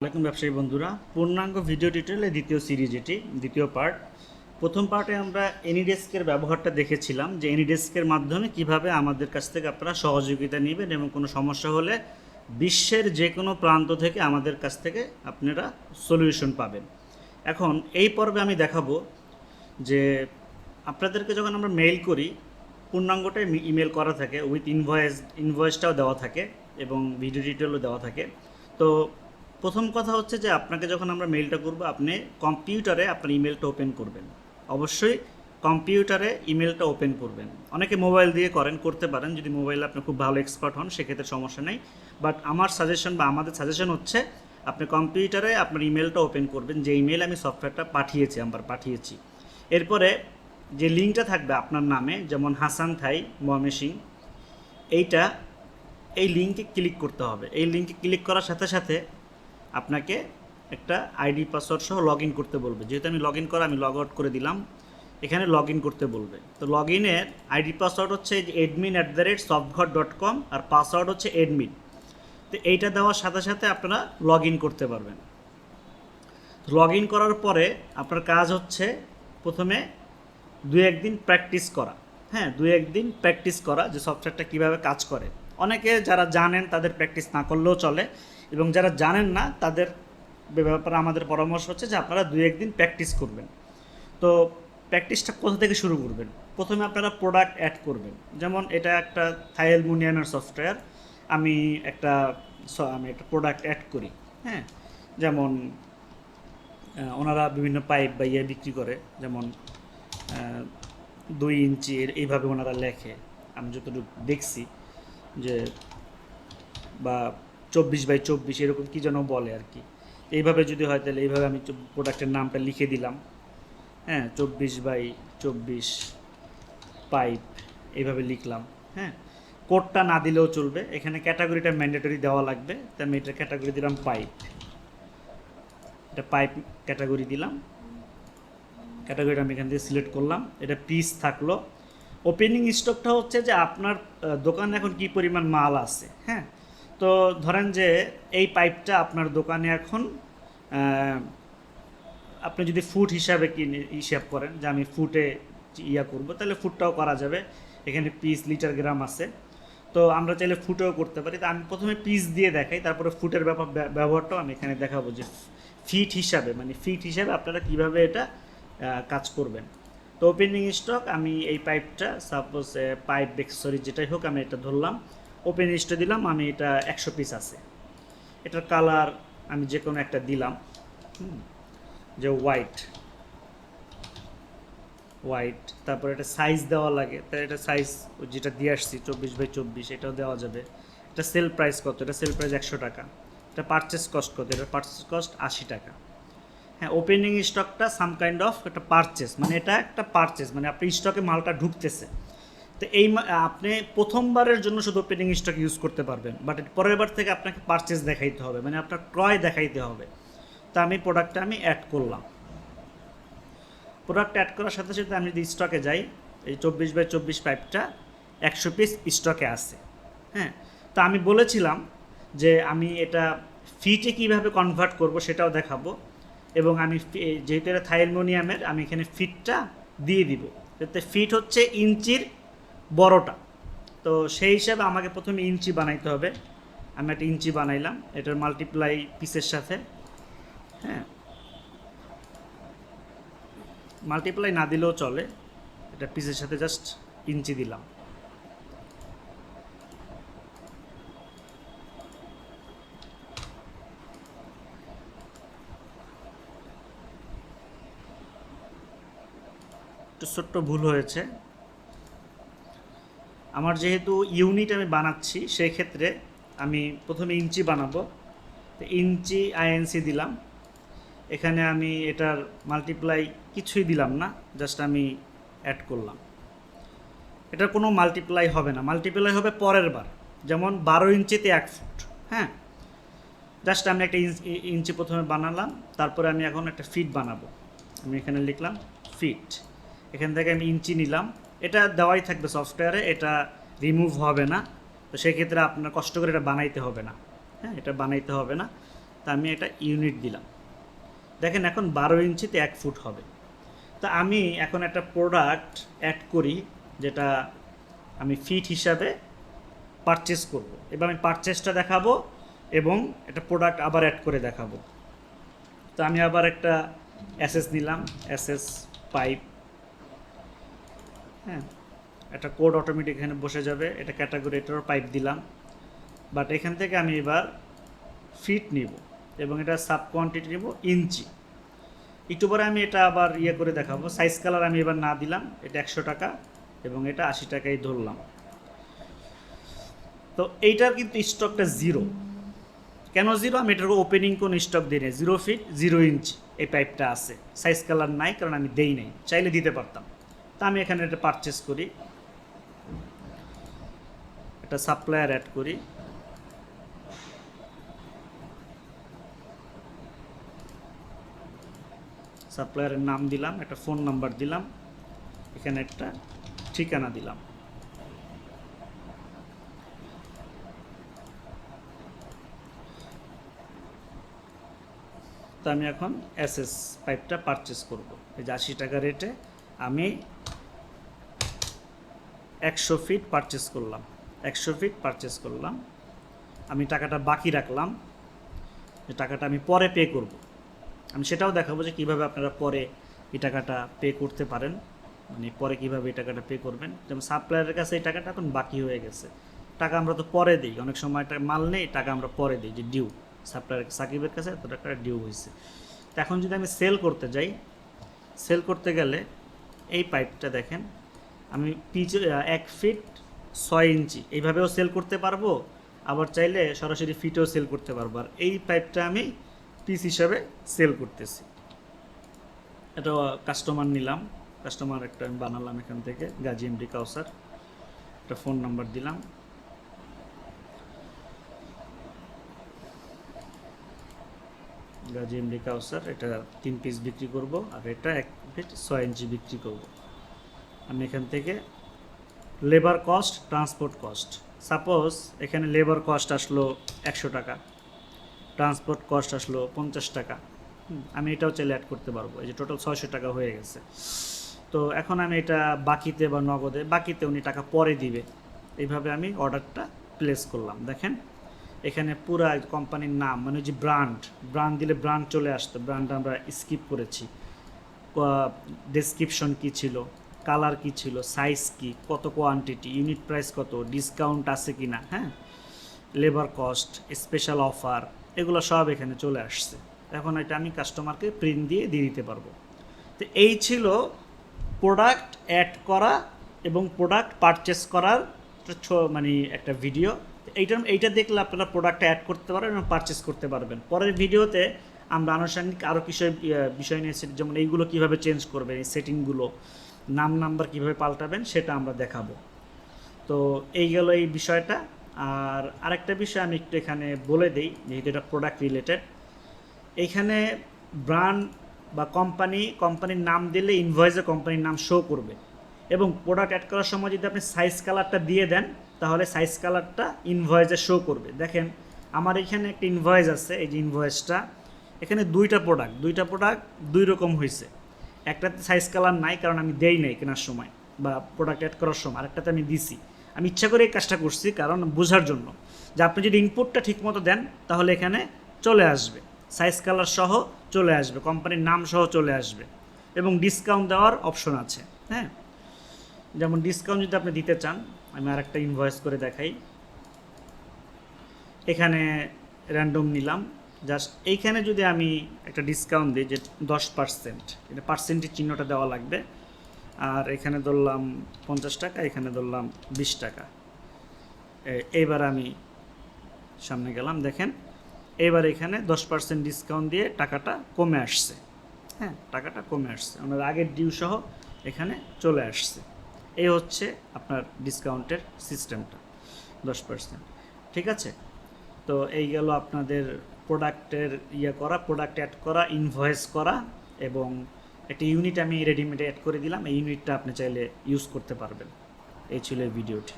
আসসালামু ব্যবসায়ী বন্ধুরা, পূর্ণাঙ্গ ভিডিও টিউটোরিয়ালের দ্বিতীয় সিরিজ, এটি দ্বিতীয় পার্ট। প্রথম পার্টে আমরা এনিডেস্কের ব্যবহারটা দেখেছিলাম যে এনিডেস্কের মাধ্যমে কিভাবে আমাদের কাছ থেকে আপনারা সহযোগিতা নেবেন এবং কোনো সমস্যা হলে বিশ্বের যে কোনো প্রান্ত থেকে আমাদের কাছ থেকে আপনারা সলিউশন পাবেন। এখন এই পর্বে আমি দেখাবো যে আপনাদেরকে যখন আমরা মেইল করি, পূর্ণাঙ্গটাই ইমেল করা থাকে, উইথ ইনভয়েসটাও দেওয়া থাকে এবং ভিডিও টিউটোরিয়ালও দেওয়া থাকে। তো প্রথম কথা হচ্ছে যে আপনাকে যখন আমরা মেইলটা করব, আপনি কম্পিউটারে আপনার ইমেলটা ওপেন করবেন। অবশ্যই কম্পিউটারে ইমেলটা ওপেন করবেন। অনেকে মোবাইল দিয়ে করতে পারেন, যদি মোবাইলে আপনি খুব ভালো এক্সপার্ট হন সেক্ষেত্রে সমস্যা নেই। বাট আমার সাজেশন বা আমাদের সাজেশন হচ্ছে আপনি কম্পিউটারে আপনার ইমেলটা ওপেন করবেন, যে ইমেল আমি সফটওয়্যারটা পাঠিয়েছি। এরপরে যে লিঙ্কটা থাকবে আপনার নামে, যেমন হাসান থাই ময়মনসিংহ, এই লিঙ্কে ক্লিক করতে হবে। এই লিঙ্কে ক্লিক করার সাথে সাথে আপনাকে একটা আইডি পাসওয়ার্ড সহ লগ ইন করতে বলবে। যেহেতু আমি লগ ইন করা, আমি লগ আউট করে দিলাম। এখানে লগ ইন করতে বলবে। তো লগ ইনের আইডি পাসওয়ার্ড হচ্ছে admin@softghor.com আর পাসওয়ার্ড হচ্ছে admin। তো এইটা দেওয়ার সাথে সাথে আপনারা লগ ইন করতে পারবেন। লগ ইন করার পরে আপনার কাজ হচ্ছে প্রথমে 2-1 দিন প্র্যাকটিস করা। হ্যাঁ, 2-1 দিন প্র্যাকটিস করা যে সফটওয়্যারটা কীভাবে কাজ করে। অনেকে যারা জানেন তাদের প্র্যাকটিস না করলেও চলে, এবং যারা জানেন না তাদের ব্যাপারে আমাদের পরামর্শ হচ্ছে যে আপনারা 2-1 দিন প্র্যাকটিস করবেন। তো প্র্যাকটিসটা কোথা থেকে শুরু করবেন? প্রথমে আপনারা প্রোডাক্ট অ্যাড করবেন। যেমন এটা একটা থাই অ্যালুমিনিয়ামের সফটওয়্যার, আমি একটা প্রোডাক্ট অ্যাড করি। হ্যাঁ, যেমন ওনারা বিভিন্ন পাইপ বা ইয়ে বিক্রি করে, যেমন 2 ইঞ্চি এইভাবে ওনারা লেখে, আমি যতটুকু দেখছি, যে বা 24x24 এরকম কী যেন বলে আর কি। এইভাবে যদি হয় তাহলে এইভাবে আমি প্রোডাক্টের নামটা লিখে দিলাম। হ্যাঁ, 24x24 পাইপ এইভাবে লিখলাম। হ্যাঁ, কোডটা না দিলেও চলবে, এখানে ক্যাটাগরিটা ম্যান্ডেটরি দেওয়া লাগবে। তাই আমি এটা ক্যাটাগরি দিলাম পাইপ, এটা পাইপ ক্যাটাগরি দিলাম। ক্যাটাগরিটা আমি এখান থেকে সিলেক্ট করলাম। এটা পিস থাকলো। ওপেনিং স্টকটা হচ্ছে যে আপনার দোকানে এখন কি পরিমাণ মাল আছে। হ্যাঁ, তো ধরেন যে এই পাইপটা আপনার দোকানে এখন আপনি যদি ফুট হিসাবে হিসাব করেন, যে আমি ফুটে করবো, তাহলে ফুটটাও করা যাবে। এখানে পিস লিটার গ্রাম আছে, তো আমরা চাইলে ফুটেও করতে পারি। তো আমি প্রথমে পিস দিয়ে দেখাই, তারপরে ফুটের ব্যবহারটাও আমি এখানে দেখাবো, যে ফিট হিসাবে আপনারা কীভাবে এটা কাজ করবেন। তো ওপেনিং স্টক আমি এই পাইপটা সাপোজ যেটাই হোক আমি এটা ধরলাম, ওপেন স্টক দিলাম, আমি এটা 100 পিস আছে। এটার কালার আমি যে কোনো একটা দিলাম, যে হোয়াইট। তারপর এটা সাইজ দেওয়া লাগে, তাই এটা সাইজ যেটা দিয়ে আসছি 24x24 এটাও দেওয়া যাবে। এটা সেল প্রাইস কত? এটা সেল প্রাইস 100 টাকা। এটা পারচেস কস্ট কত? এটা পারচেস কস্ট 80 টাকা। হ্যাঁ, ওপেনিং স্টকটা সাম কাইন্ড অফ একটা পারচেস, মানে এটা একটা পারচেস, মানে আপনি স্টকে মালটা ঢুকতেছে। তো আপনি প্রথমবারের জন্য শুধু ওপেনিং স্টক ইউজ করতে পারবেন, বাট পরের বার থেকে আপনাকে পারচেস দেখাইতে হবে, মানে আপনার ক্রয় দেখাইতে হবে। তা আমি প্রোডাক্টটা অ্যাড করলাম। প্রোডাক্ট অ্যাড করার সাথে সাথে আমি যদি স্টকে যাই, এই 24x24 পাইপটা 100 পিস স্টকে আছে। হ্যাঁ, তো আমি বলেছিলাম যে আমি এটা ফিটে কীভাবে কনভার্ট করব সেটাও দেখাবো, এবং আমি যেহেতু এটা থাই অ্যালুমিনিয়ামের, আমি এখানে ফিটটা দিয়ে দিব। যাতে ফিট হচ্ছে ইঞ্চির বড়টা, তো সেই হিসাবে আমাকে প্রথমে ইঞ্চি বানাইতে হবে। আমি একটা ইঞ্চি বানাইলাম এটার মাল্টিপ্লাই পিসের সাথে। হ্যাঁ, মাল্টিপ্লাই না দিলেও চলে, এটা পিসের সাথে জাস্ট ইঞ্চি দিলাম। একটু ছোট্ট ভুল হয়েছে আমার, যেহেতু ইউনিট আমি বানাচ্ছি সেই ক্ষেত্রে আমি প্রথমে ইঞ্চি বানাবো। তো ইঞ্চি আইএনসি দিলাম। এখানে আমি এটার মাল্টিপ্লাই কিছুই দিলাম না, জাস্ট আমি অ্যাড করলাম। এটার কোনো মাল্টিপ্লাই হবে না, মাল্টিপ্লাই হবে পরের বার। যেমন 12 ইঞ্চিতে 1 ফুট। হ্যাঁ, জাস্ট আমি একটা ইঞ্চি প্রথমে বানালাম, তারপরে আমি এখন একটা ফিট বানাবো। আমি এখানে লিখলাম ফিট, এখান থেকে আমি ইঞ্চি নিলাম। এটা দেওয়াই থাকবে সফটওয়্যারে, এটা রিমুভ হবে না। তো সেক্ষেত্রে আপনার কষ্ট করে এটা বানাইতে হবে না। হ্যাঁ, এটা বানাইতে হবে না। তা আমি এটা ইউনিট দিলাম। দেখেন এখন 12 ইঞ্চিতে 1 ফুট হবে। তা আমি এখন একটা প্রোডাক্ট অ্যাড করি যেটা আমি ফিট হিসাবে পারচেস করব। এবার আমি পারচেসটা দেখাবো এবং একটা প্রোডাক্ট আবার অ্যাড করে দেখাবো। তো আমি আবার একটা অ্যাসেস নিলাম, অ্যাসেস পাইপ। হ্যাঁ, একটা কোড অটোমেটিক এখানে বসে যাবে, এটা ক্যাটাগরি, এটারও পাইপ দিলাম। বাট এখান থেকে আমি এবার ফিট নিব এবং এটা সাব কোয়ান্টিটি নিব ইঞ্চি। একটু পরে আমি এটা আবার করে দেখাবো। সাইজ কালার আমি এবার না দিলাম, এটা 100 টাকা এবং এটা 80 টাকাই ধরলাম। তো এইটার কিন্তু স্টকটা 0। কেন 0? আমি এটার ওপেনিং কোন স্টক দিই না, 0 ফিট 0 ইঞ্চি এই পাইপটা আছে। সাইজ কালার নাই কারণ আমি দেই নাই, চাইলে দিতে পারতাম। তা আমি এখানে এটা পারচেস করি, একটা সাপ্লায়ার অ্যাড করি, সাপ্লায়ারের নাম দিলাম, একটা ফোন নাম্বার দিলাম, এখানে একটা ঠিকানা দিলাম। তো আমি এখন এসএস পাইপটা পারচেস করব। এই যে 80 টাকা রেটে আমি 100 ফিট পারচেস করলাম। 100 ফিট পারচেস করলাম, আমি টাকাটা বাকি রাখলাম, যে টাকাটা আমি পরে পে করব। আমি সেটাও দেখাবো যে কীভাবে আপনারা পরে এই টাকাটা পে করতে পারেন, মানে পরে কীভাবে এই টাকাটা পে করবেন। যেমন সাপ্লায়ারের কাছে এই টাকাটা এখন বাকি হয়ে গেছে, টাকা আমরা তো পরে দিই, অনেক সময় মাল নেই, টাকা আমরা পরে দিই, যে ডিউ, সাপ্লায়ার সাকিবের কাছে এত টাকা ডিউ হয়েছে। তো এখন যদি আমি সেল করতে যাই, সেল করতে গেলে এই পাইপটা দেখেন, আমি পিচ 1 ফিট 6 ইঞ্চি এইভাবেও সেল করতে পারবো, আবার চাইলে সরাসরি ফিটেও সেল করতে পারবো। আর এই পাইপটা আমি পিস হিসাবে সেল করতেছি। এটা কাস্টমার নিলাম, কাস্টমার একটা আমি বানালাম এখান থেকে, গাজী এমডি কাউসার, একটা ফোন নাম্বার দিলাম। গাজী এমডি কাউসার, এটা 3 পিস বিক্রি করব, আর এটা 1 ফিট 6 ইঞ্চি বিক্রি করব। আমি এখান থেকে labour cost, transport cost, suppose এখানে লেবার কস্ট আসলো 100 টাকা, ট্রান্সপোর্ট কস্ট আসলো 50 টাকা, আমি এটাও চাইলে অ্যাড করতে পারবো। এই যে টোটাল 600 টাকা হয়ে গেছে। তো এখন আমি এটা বাকিতে বা নগদে, বাকিতে উনি টাকা পরে দিবে, এইভাবে আমি অর্ডারটা প্লেস করলাম। দেখেন এখানে পুরা কোম্পানির নাম, মানে যে ব্র্যান্ড দিলে ব্র্যান্ড চলে আসতো, ব্র্যান্ড আমরা স্কিপ করেছি, ডেসক্রিপশন কী ছিল, কালার কী ছিল, সাইজ কী, কত কোয়ান্টিটি, ইউনিট প্রাইস কত, ডিসকাউন্ট আছে কি না, হ্যাঁ, লেবার কস্ট, স্পেশাল অফার, এগুলো সব এখানে চলে আসছে। এখন এটা আমি কাস্টমারকে প্রিন্ট দিয়ে দিতে পারবো। তো এই ছিল প্রোডাক্ট অ্যাড করা এবং প্রোডাক্ট পারচেস করার মানে একটা ভিডিও। এইটা দেখলে আপনারা প্রোডাক্টটা অ্যাড করতে পারবেন এবং পারচেস করতে পারবেন। পরের ভিডিওতে আমরা আনুষঙ্গিক আরও কিছু বিষয় নিয়ে, যেমন এইগুলো কীভাবে চেঞ্জ করবেন, এই সেটিংগুলো, নাম্বার কীভাবে পাল্টাবেন, সেটা আমরা দেখাবো। তো এই গেল এই বিষয়টা। আর আরেকটা বিষয় আমি একটু এখানে বলে দিই, যেহেতু এটা প্রোডাক্ট রিলেটেড, এইখানে ব্র্যান্ড বা কোম্পানির নাম দিলে ইনভয়েসে কোম্পানির নাম শো করবে, এবং প্রোডাক্ট অ্যাড করার সময় যদি আপনি সাইজ কালারটা দিয়ে দেন, তাহলে সাইজ কালারটা ইনভয়েসে শো করবে। দেখেন আমার এখানে একটা ইনভয়েস আছে, এই যে ইনভয়েসটা, এখানে দুইটা প্রোডাক্ট দুই রকম হয়েছে। একটাতে সাইজ কালার নাই কারণ আমি দেই নাই কেনার সময় বা প্রোডাক্ট অ্যাড করার সময়, আরেকটাতে আমি দিছি। আমি ইচ্ছা করে এই কাজটা করছি কারণ বোঝার জন্য যে আপনি যদি ইনপুটটা ঠিকমতো দেন তাহলে এখানে চলে আসবে, সাইজ কালার সহ চলে আসবে, কোম্পানির নাম সহ চলে আসবে, এবং ডিসকাউন্ট দেওয়ার অপশন আছে। হ্যাঁ, যেমন ডিসকাউন্ট যদি আপনি দিতে চান, আমি আরেকটা ইনভয়েস করে দেখাই। এখানে র্যান্ডম নিলাম, জাস্ট এইখানে যদি আমি একটা ডিসকাউন্ট দিই যে 10%, এটা পার্সেন্টের চিহ্নটা দেওয়া লাগবে, আর এখানে ধরলাম 50 টাকা, এখানে ধরলাম 20 টাকা। এইবার আমি সামনে গেলাম, দেখেন এবার এখানে 10% ডিসকাউন্ট দিয়ে টাকাটা কমে আসছে। হ্যাঁ, টাকাটা কমে আসছে, ওনার আগের ডিউ সহ এখানে চলে আসছে। এই হচ্ছে আপনার ডিসকাউন্টের সিস্টেমটা, 10%। ঠিক আছে, তো এই গেল আপনাদের প্রোডাক্টের প্রোডাক্ট অ্যাড করা, ইনভয়েস করা, এবং একটা ইউনিট আমি রেডিমেড অ্যাড করে দিলাম। এই ইউনিটটা আপনি চাইলে ইউজ করতে পারবেন। এই ছিল এই ভিডিওটি।